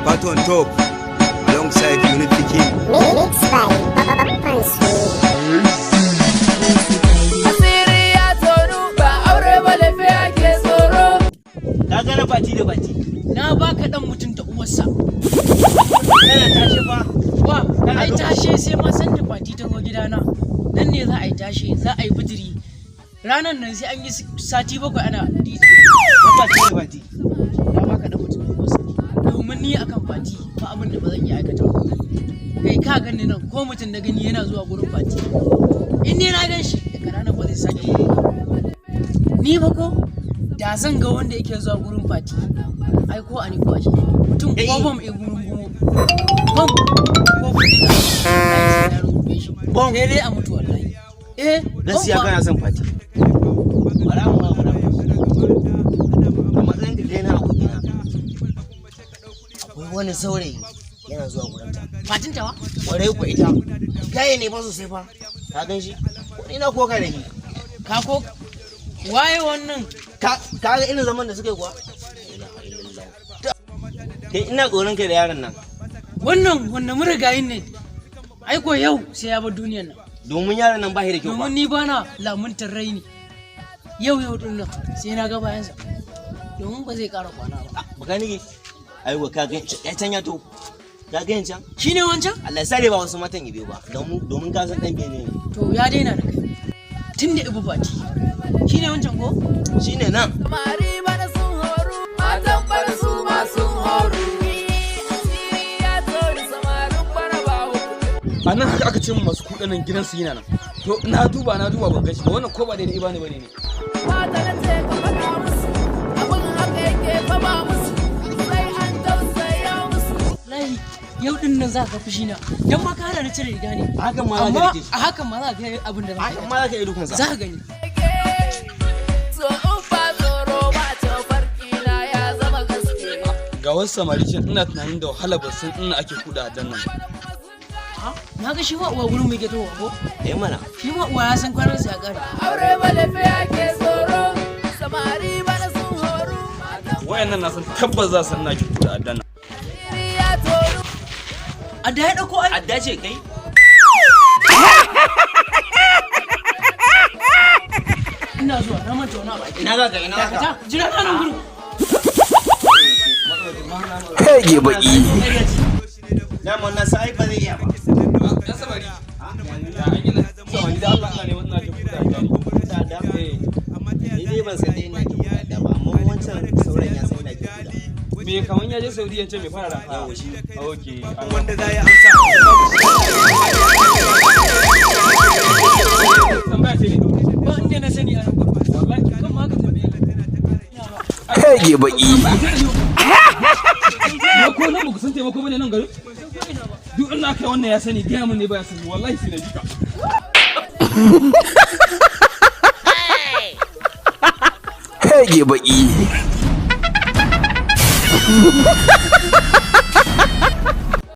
Part on top, alongside Unity King. Mixed by Papa Ka na bati da bati. Na baka dan mutunta uwarsa. Kana tashi fa. Wa, ai tashe sai ma san da bati ta zo gidana. Nan ne za a yi tashe, za a yi bijiri. Ranan nan sai an yi sati 7 ana DJ. Na bati da bati. Na baka dan mutunta uwarsa. Domin ni akan bati ba abin da ba zan iya aikata ba. Kai ka gani nan ko mutum na gani yana zuwa gurin bati. In ne na gan shi daga ranar ba zai sake ba. Ni ba ko da zan ga wanda yake zuwa gurin fati ai ko ani ko ashe mutum ko bom e gurin gumo bom ko bindiga ai rubuce shi bom dai a mutu wallahi gaskiya kana son fati bara mu amma zan ga dai na abokina akwai wani saurayi yana zuwa gurin ta fatin tawa kwarai ko ita gaye ne ba sosai fa ka gan shi ko ina koka da ni ka ko waye wannan ka ga irin zaman da suka yi kuwa kai ina tsoron kai da yaron nan wannan murigayin ne ai ko yau sai ya bar duniyar nan domin yaron nan ba shi da kyau ba domin ni bana lamuntar raini yau din nan sai na ga bayansa domin ba zai ƙara kwana ba baka nige aiwa ka ga ya canya to ka ga yancan shine wancan Allah ya sare ba wasu matan ibe ba domin ka san dan bene ne to ya daina da kai tunda ibu bati shine wancan ko shine nan samari bana sun horu matan bana su ma sun horu ya tori samarin bana ba a nan haka aka ce mu masu kudanin gidansu yana nan to na duba ban gashi ba wannan ko ba daidai ibane bane ne mata na ce ka faɗa musu abin haka yake fa ba musu sai an tausaya musu wallahi yau din nan za ka fushi na dan ma ka hana ni cire riga ne hakan ma za ka amma rike shi a hakan ma za ka ga abin da hakan ma za ka yi dukansa za ka gani so in ba tsoro ba ta farki na ya zama gaske ga wasu samari can ina tunanin da wahala ba sun ina ake kuda dan nan na ga shi ma uwa gurin mai geto ko mana shi ma uwa ya san kwanan sa ya kare aure ba lafiya ke tsoro samari bana sun horu wayannan na san tabbas za su ina ake kuda dan nan ya toru a da ya dauko ai adda ce kai ina zuwa na manta wani abu ina za ka ta jira na nan gurin Hege baki. daman na sai ba zai iya ba dan samari ya an yi nan samari da Allah ina neman ina ake kuda dan ni dai ban san dai ina ke kuda ba amma wancan sauran ya san ina ke kuda me kaman ya je Saudiya ce me fara da okay Wanda za ya amsa. tambaya ce ne ba inda na sani a nan gurin wallahi kan ma ka tambaye Hege baki. ya ko nan ba ku san taimako bane nan garin duk ina kai wannan ya sani gaya mun ne ba ya sani wallahi sai na jika Hege baki.